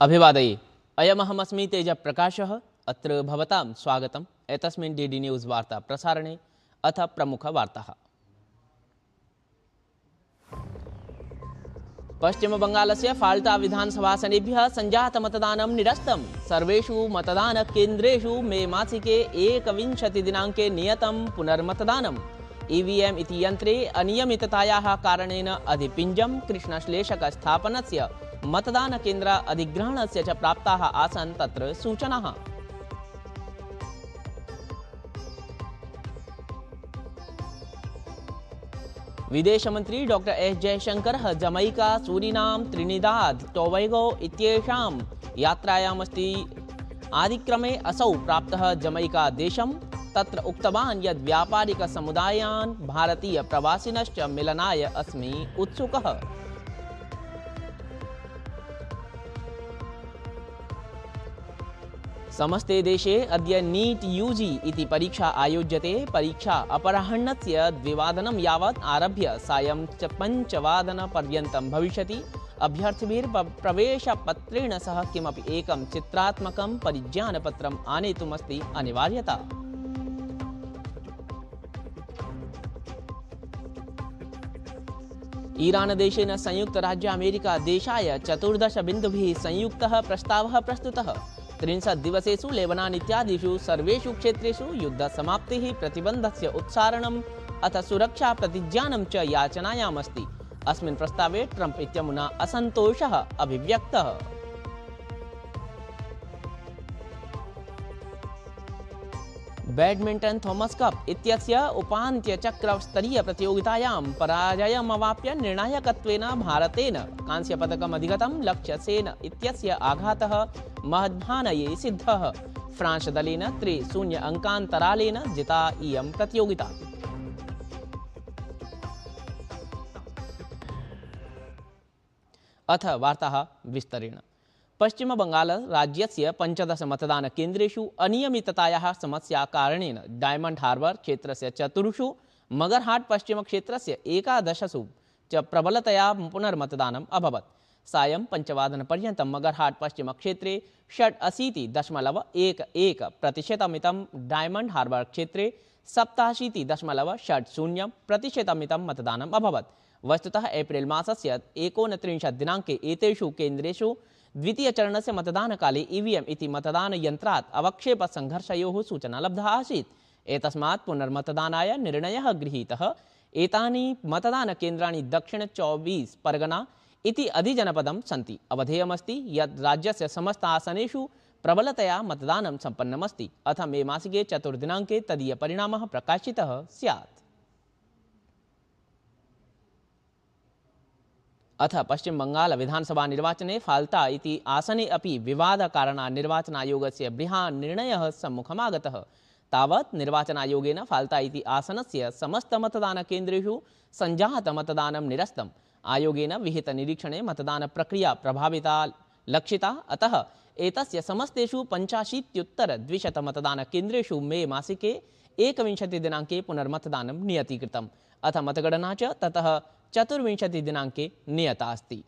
अभिवादये। अयमहमस्मि तेजप्रकाशः। अत्र भवतां स्वागतम् एतस्मिन् DD न्यूज़ वार्ता प्रसारणे। अथ प्रमुखवार्ताः। पश्चिमबङ्गालस्य फाल्टा विधानसभासनेभ्यः सञ्जातमतदानं निरस्तम्। सर्वेषु मतदानकेन्द्रेषु मे मासिके 21 दिनाङ्के नियतं पुनर्मतदानम्। EVM इति यन्त्रे अनियमिततायाः कारणेन अधिपिञ्जं कृष्णश्लेषकस्थापनस्य मतदानकेन्द्र अधिग्रहणस्य च प्राप्ताः आसन् तत्र सूचनाः। विदेशमन्त्री डॉक्टर एस जयशंकरः जमैका, सूरिनाम, त्रिनिदाद, टोबैगो इत्येषां यात्रायामस्ति। आदिक्रमे असौ प्राप्तः जमैका देशं। तत्र उक्तवान् यद् व्यापारिकसमुदायान् भारतीयप्रवासिनश्च मिलनाय अस्मि उत्सुकः। समस्ते देशे अद्य नीट UG इति परीक्षा आयोज्यते। परीक्षा अपराह्नस्य 2 वादनं यावत् आरभ्य सायं 5 वादनपर्यन्तं भविष्यति। अभ्यर्थिभिर्प्रवेशपत्रेण सह किमपि एकं चित्रात्मकं परिज्ञानपत्रम् आनेतुमस्ति अनिवार्यता। ईरानदेशेन संयुक्तराज्य अमेरिका देशाय 14 बिन्दुभिः संयुक्तः प्रस्तावः प्रस्तुतः। 30 दिवसेषु लेबनान इत्यादिषु सर्वेषु क्षेत्रेषु युद्धसमाप्तिः, प्रतिबन्धस्य उत्सारणम् अथ सुरक्षा प्रतिज्ञानं च याचनायामस्ति। अस्मिन् प्रस्तावे ट्रम्प इत्यमुना असन्तोषः अभिव्यक्तः। बैडमिण्टन् थॉमस कप इत्यस्य उपान्त्यचक्रस्तरीय प्रतियोगितायां पराजयमवाप्य निर्णायकत्वेन भारतेन कांस्यपदकम् अधिगतं। लक्ष्य सेन इत्यस्य आघातः महद्भानये सिद्धः। फ्रांस दलेन 3-0 अङ्कान्तरालेन जिता इयं प्रतियोगिता। अथ वार्ताः विस्तरेण। पश्चिमबंगाल राज्यस्य 15 मतदानकेन्द्रेषु अनियमिततायाः समस्या कारणेन डायमंड हार्बर क्षेत्रस्य 4, मगरहाट पश्चिमक्षेत्रस्य 11 च प्रबलतया पुनर्मतदानम् अभवत्। सायं 5 वादनपर्यन्तं मगरहाट पश्चिमक्षेत्रे 86.11%, डायमंड हार्बर क्षेत्रे 87.60% मतदानम् अभवत्। वस्तुतः एप्रिल मासस्य 29 दिनाङ्के एतेषु केन्द्रेषु द्वितीयचरणस्य मतदानकाले EVM इति मतदानयन्त्रात् अवक्षेपसङ्घर्षयोः सूचना लब्धा आसीत्। एतस्मात् पुनर्मतदानाय निर्णयः गृहीतः। एतानि मतदानकेन्द्राणि दक्षिण 24 परगना इति अधिजनपदं सन्ति। अवधेयमस्ति यत् राज्यस्य समस्त आसनेषु प्रबलतया मतदानं सम्पन्नमस्ति। अथ मे मासिके 4 दिनाङ्के तदीयपरिणामः प्रकाशितः स्यात्। अथ पश्चिम बंगाल विधानसभा निर्वाचने फाल्टा इति आसने अपि विवादकारणात् निर्वाचनायोगस्य बृहत् निर्णयः सम्मुखमागतः। तावत् निर्वाचनायोगेन फाल्टा इति आसनस्य समस्तमतदानकेन्द्रेषु सञ्जातमतदानं निरस्तम्। आयोगेन विहितनिरीक्षणे मतदानप्रक्रिया प्रभाविता लक्षिता। अतः एतस्य समस्तेषु 85-200 मतदानकेन्द्रेषु मे मासिके 21 दिनाङ्के पुनर्मतदानं नियतीकृतम्। अथ मतगणना च ततः 24 दिनाङ्के नियता अस्ति।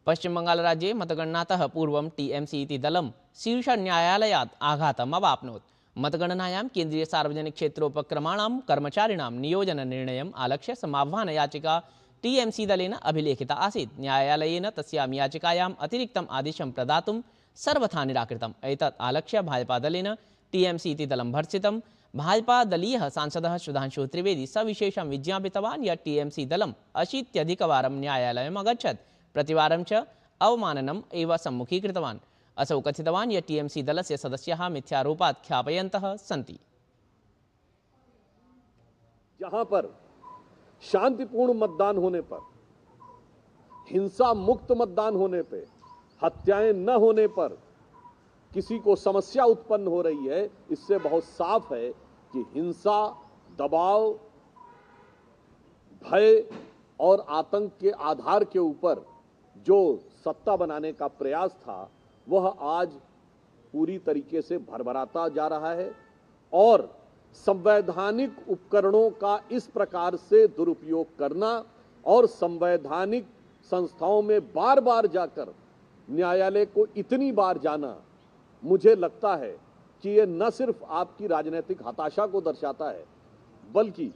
पश्चिमबंगालराज्ये मतगणनातः पूर्वं TMC इति दलं शीर्षन्यायालयात् आघातम् अवाप्नोत्। मतगणनायां केन्द्रीय सार्वजनिक क्षेत्रोपक्रमाणां कर्मचारिणां नियोजननिर्णयम् आलक्ष्य समाह्वानयाचिका TMC दलेन अभिलेखिता आसीत्। न्यायालयेन तस्यां याचिकायाम् अतिरिक्तम् आदेशं प्रदातुं सर्वथा निराकृतम्। एतत् आलक्ष्य भाजपादलेन TMC इति दलं भर्त्सितम्। भाजपादलीयः सांसदः सुधांशु त्रिवेदी सविशेषं विज्ञापितवान् यत् TMC दलम् 80 न्यायालयम् अगच्छत्। प्रतिवारं च अवमाननम् एव सम्मुखीकृतवान्। असौ कथितवान् यत् TMC दलस्य सदस्याः मिथ्यारोपात् ख्यापयन्तः सन्ति। जहां पर शांतिपूर्ण मतदान होने पर, हिंसा मुक्त मतदान होने पे, हत्याएं न होने पर किसी को समस्या उत्पन्न हो रही है, इससे बहुत साफ है कि हिंसा, दबाव, भय और आतंक के आधार के ऊपर जो सत्ता बनाने का प्रयास था वह आज पूरी तरीके से भरभराता जा रहा है और संवैधानिक उपकरणों का इस प्रकार से दुरुपयोग करना और संवैधानिक संस्थाओं में बार बार जाकर न्यायालय को इतनी बार जाना, मुझे लगता है कि ये न सिर्फ आपकी राजनीतिक हताशा को दर्शाता है, बल्कि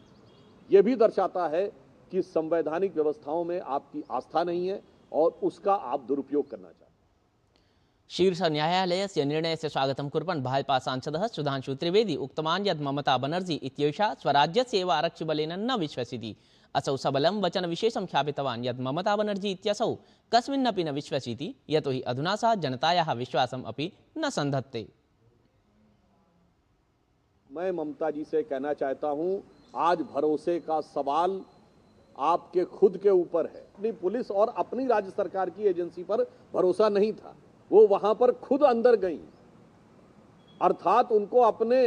ये भी दर्शाता है कि संवैधानिक व्यवस्थाओं में आपकी आस्था नहीं है और उसका आप दुरुपयोग करना चाहते हैं। शीर्ष न्यायालयस्य निर्णयस्य स्वागतं कुर्वन् भाजपा सांसदः सुधांशु त्रिवेदी उक्तवान् यत् ममता बनर्जी इत्येषा स्वराज्यस्य एव आरक्षिबलेन न विश्वसिति। असौ सबलं वचनविशेषं ख्यापितवान् यत् ममता बनर्जी इत्यसौ कस्मिन्नपि न विश्वसिति, यतोहि अधुना सा जनतायाः विश्वासम् अपि न संधत्ते। मैं ममता जी से कहना चाहता हूं, आज भरोसे का सवाल आपके खुद के ऊपर है। अपनी पुलिस और अपनी राज्य सरकार की एजेंसी पर भरोसा नहीं था, वो वहां पर खुद अंदर गई, अर्थात उनको अपने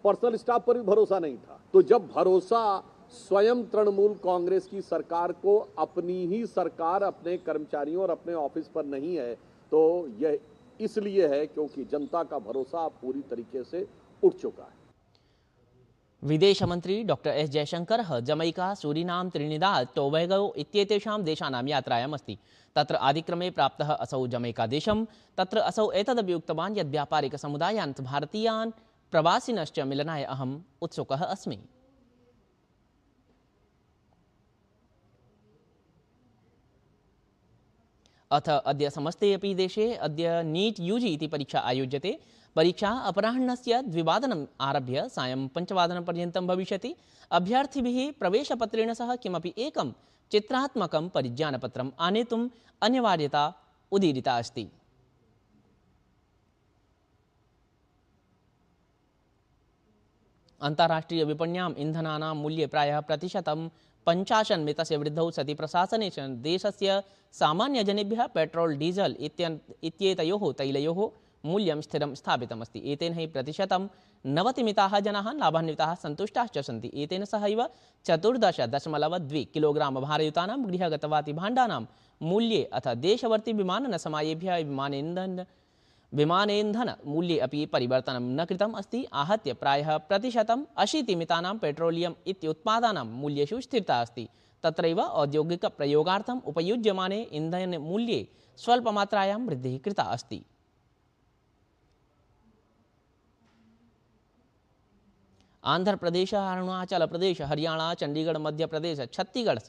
पर्सनल स्टाफ पर भी भरोसा नहीं था। तो जब भरोसा स्वयं तृणमूल कांग्रेस की सरकार को अपनी ही सरकार, अपने कर्मचारियों और अपने ऑफिस पर नहीं है, तो यह इसलिए है क्योंकि जनता का भरोसा पूरी तरीके से उठ चुका है। विदेश मंत्री डॉक्टर एस जयशंकरः जमैका, सूरीनाम, त्रिनिदाद, टोबैगो इत्येतेषां देशानां यात्रायाम् अस्ति। तत्र आदिक्रमे प्राप्तः असौ जमैका देशं। तत्र असौ एतदपि उक्तवान् यत् व्यापारिकसमुदायान् भारतीयान् प्रवासिनश्च मिलनाय अहम् उत्सुकः अस्मि। अथ अद्य समस्ते अपि देशे अद्य नीट यूजी इति परीक्षा आयोज्यते। परीक्षा अपराह्नस्य 2 आरभ्य सायं 5 पर्यन्तं भविष्यति। अभ्यर्थिभिः प्रवेशपत्रेण सह किमपि एकं चित्रात्मकं परिज्ञानपत्रम् आनेतुम् अनिवार्यता उदीरिता अस्ति। अन्ताराष्ट्रीय विपण्याम् इन्धनानां मूल्ये प्रायः 50% मितस्य वृद्धौ सति प्रशासनेन देशस्य सामान्यजनेभ्यः पेट्रोल डीजल इत्येतयोः तैलयोः मूल्यं स्थिरं स्थापितमस्ति। एतेन हि 90% जनाः लाभान्विताः सन्तुष्टाश्च सन्ति। एतेन सहैव 14.2 किलोग्राम भारयुतानां गृहगतवाति भाण्डानां मूल्ये अथ देशवर्ति विमाननसमायेभ्यः विमानेन्धन मूल्ये अपि परिवर्तनं न कृतम् अस्ति। आहत्य प्रायः 80% मितानां पेट्रोलियम इत्युत्पादानां मूल्येषु स्थिरता अस्ति। तत्रैव औद्योगिकप्रयोगार्थम् उपयुज्यमाने इन्धनमूल्ये स्वल्पमात्रायां वृद्धिः कृता अस्ति। आंध्र प्रदेश, अरुणाचल प्रदेश, हरियाणा, चंडीगढ़, मध्य प्रदेश, छत्तीसगढ़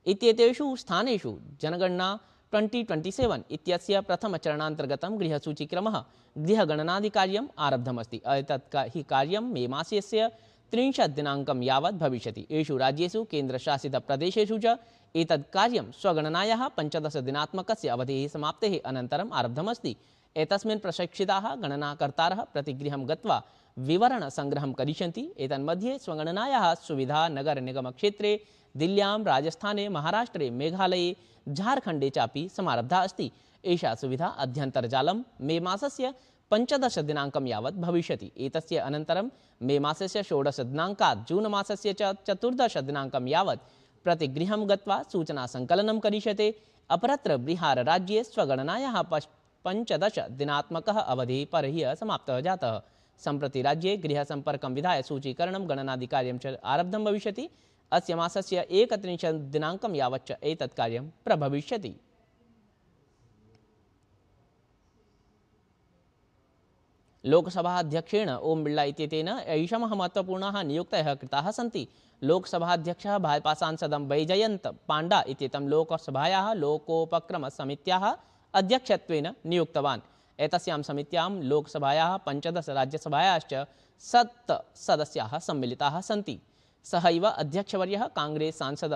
इत्येतेषु स्थानेषु जनगणना 2027 इत्यस्य प्रथमचरणान्तर्गतं गृहसूचीक्रमः गृहगणनादिकार्यम् आरब्धमस्ति। एतत् हि कार्यं मे मासस्य 30 दिनाङ्कं यावत् भविष्यति। एषु राज्येषु केन्द्रशासितप्रदेशेषु च एतत् कार्यं स्वगणनायाः 15 दिनात्मकस्य अवधेः समाप्तेः अनन्तरम् आरब्धमस्ति। एतस्मिन् प्रशिक्षिताः गणनाकर्तारः प्रतिगृहं गत्वा विवरणसंग्रहं करिष्यन्ति। एतन्मध्ये स्वगणनायाः सुविधा नगरनिगमक्षेत्रे दिल्ल्यां, राजस्थाने, महाराष्ट्रे, मेघालये, झारखण्डे चापि समारब्धा अस्ति। एषा सुविधा अध्यन्तर्जालं मे मासस्य 15 दिनाङ्कं यावत् भविष्यति। एतस्य अनन्तरं मे मासस्य 16 दिनाङ्कात् जून मासस्य च 14 दिनाङ्कं यावत् प्रतिगृहं गत्वा सूचनासङ्कलनं करिष्यते। अपरत्र बिहार राज्ये स्वगणनायाः 15 दिनात्मकः अवधिः परह्यः समाप्तः जातः। सम्प्रति राज्ये गृहसम्पर्कं विधाय सूचीकरणं गणनादिकार्यं च आरब्धं भविष्यति। अस्य मासस्य 31 दिनाङ्कं यावच्च एतत् कार्यं प्रभविष्यति। लोकसभाध्यक्षेण ओम बिड़ला इत्येतेन ऐषमः महत्वपूर्णाः नियुक्तयः कृताः सन्ति। लोकसभाध्यक्षः भाजपा सांसदं वैजयन्त पाण्डा इत्येतं लोकसभायाः लोकोपक्रमसमित्याः अध्यक्षत्वेन नियुक्तवान्। एतस्यां समित्यां लोकसभायाः 15 राज्यसभायाश्च 7 सदस्याः सम्मिलिताः सन्ति। सहैव अध्यक्षवर्यः कांग्रेस सांसद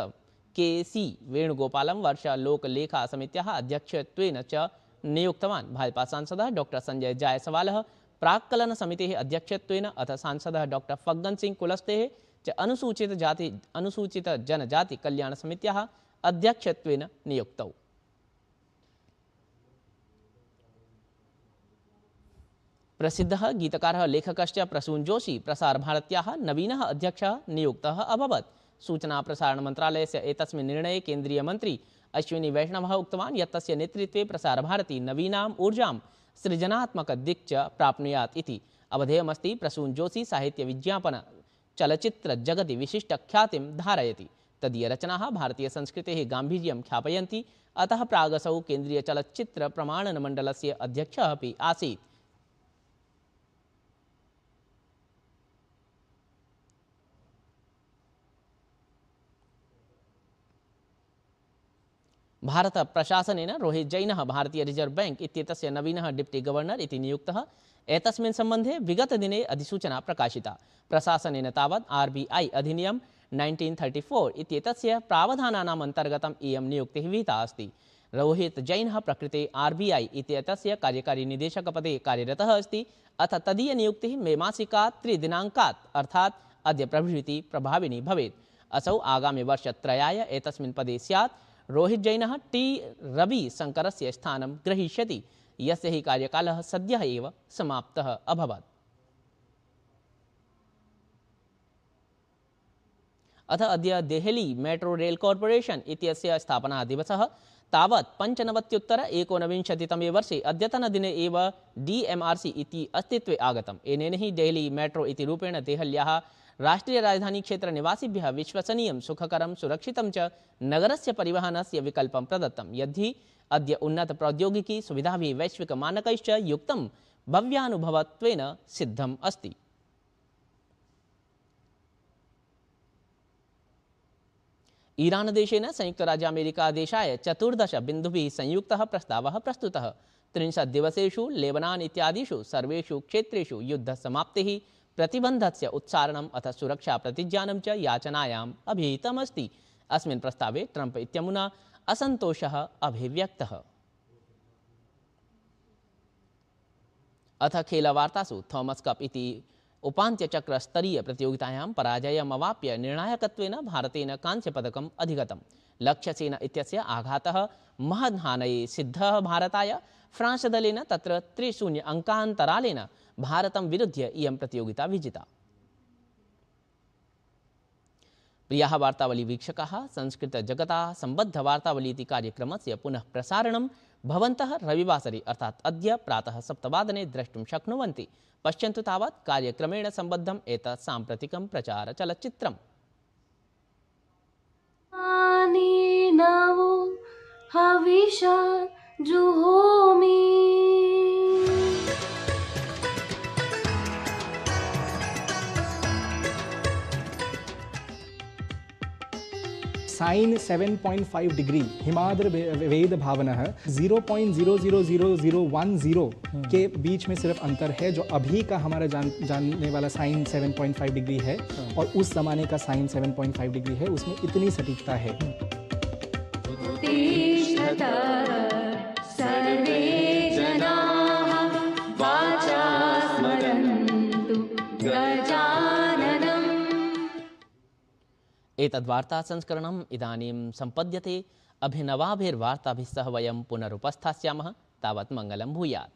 के.सी. वेणुगोपालं वर्षलोकलेखा समित्याः अध्यक्षत्वेन च नियुक्तवान्। भाजपा सांसदः डॉक्टर संजय जायसवालः प्राक्कलन समितेः अध्यक्षत्वेन अथ सांसदः डॉक्टर फग्गन सिंह कुलस्तेः च अनुसूचित जनजाति कल्याण समित्याः अध्यक्षत्वेन नियुक्तौ। प्रसिद्धः गीतकारः लेखकश्च प्रसून जोशी प्रसारभारत्याः नवीनः अध्यक्षः नियुक्तः अभवत्। सूचना प्रसारण मन्त्रालयस्य एतस्मिन् निर्णये केन्द्रीय मन्त्री अश्विनी वैष्णवः उक्तवान् यत् तस्य नेतृत्वे प्रसारभारती नवीनाम् ऊर्जां सृजनात्मक दिक् च प्राप्नुयात् इति। अवधेयमस्ति प्रसून जोशी साहित्य विज्ञापन चलच्चित्रजगति विशिष्टख्यातिं धारयति। तदीयरचनाः भारतीयसंस्कृतेः गाम्भीर्यं ख्यापयन्ति। अतः प्रागसौ केन्द्रीयचलच्चित्रप्रमाणनमण्डलस्य अध्यक्षः अपि आसीत्। भारत प्रशासनेन रोहित जैनः भारतीय रिजर्व बैंक इत्येतस्य नवीनः डिप्टी गवर्नर इति नियुक्तः। एतस्मिन् सम्बन्धे विगतदिने अधिसूचना प्रकाशिता। प्रशासनेन तावत् RBI अधिनियम 1934 इत्येतस्य प्रावधानानाम् अन्तर्गतम् इयं नियुक्तिः विहिता अस्ति। रोहित जैनः प्रकृते RBI इत्येतस्य कार्यकारी निदेशकपदे कार्यरतः अस्ति। अथ तदीय नियुक्तिः मे मासिकात् 3 दिनाङ्कात् अर्थात् अद्य प्रभृति प्रभाविनी भवेत्। असौ आगामि वर्षत्रयाय एतस्मिन् पदे स्यात्। रोहित जैनः T रविशङ्करस्य स्थानं ग्रहीष्यति, यस्य हि कार्यकालः सद्यः एव समाप्तः अभवत्। अथ अद्य देहली मेट्रो रेल कॉर्पोरेशन इत्यस्य स्थापना दिवसः। तावत् 95-19तमे वर्षे अद्यतनदिने एव DMRC इति अस्तित्वे आगतम्। एनेन हि देहली मेट्रो इति रूपेण देहल्याः राष्ट्रीय राजधानी क्षेत्र निवासिभ्यः विश्वसनीयं सुखकरं सुरक्षितं च नगरस्य परिवहनस्य विकल्पं प्रदत्तं, यद्धि अद्य उन्नत प्रौद्योगिकी सुविधाभिः वैश्विक मानकैश्च युक्तं भव्यानुभवत्वेन सिद्धम् अस्ति। ईरान देशेन संयुक्त राज्य अमेरिका देशाय 14 बिन्दुभिः संयुक्तः प्रस्तावः प्रस्तुतः। 30 दिवसेषु लेबनान इत्यादिषु सर्वेषु क्षेत्रेषु युद्धसमाप्तिः, प्रतिबन्धस्य उत्सारणम् अथ सुरक्षा प्रतिज्ञानं च याचनायाम् अभिहितमस्ति। अस्मिन् प्रस्तावे ट्रम्प इत्यमुना असन्तोषः अभिव्यक्तः। अथ खेलवार्तासु थॉमस कप इति उपान्त्यचक्रस्तरीय प्रतियोगितायां पराजयम् अवाप्य निर्णायकत्वेन भारतेन कांस्यपदकम् अधिगतम्। लक्ष्यसेन इत्यस्य आघातः महद्हानये सिद्धः भारताय। फ्रांस दलेन तत्र 3-0 अङ्कान्तरालेन भारतं विरुध्य इयं प्रतियोगिता विजिता। प्रियाः वार्तावली वीक्षकाः, संस्कृतजगता सम्बद्धवार्तावली इति कार्यक्रमस्य पुनः प्रसारणं भवन्तः रविवासरे अर्थात् अद्य प्रातः 7 वादने द्रष्टुं शक्नुवन्ति। पश्यन्तु तावत् कार्यक्रमेण सम्बद्धम् एतत् साम्प्रतिकं प्रचारचलच्चित्रम्। हविषा जुहोमि साइन 7.5 डिग्री हिमाद्र वेद भावनः 0.000010 के बीच में सिर्फ अंतर है, जो अभी का हमारा जानने वाला साइन 7.5 डिग्री है और उस जमाने का साइन 7.5 डिग्री है, उसमें इतनी सटीकता है। सर्वे जनाः वाचा स्मरन्तु गजाननम्। एतद्वार्ता संस्करणम् इदानीं सम्पद्यते। अभिनवाभिर्वार्ताभिः सह वयं पुनरुपस्थास्यामः। तावत् मङ्गलं भूयात्।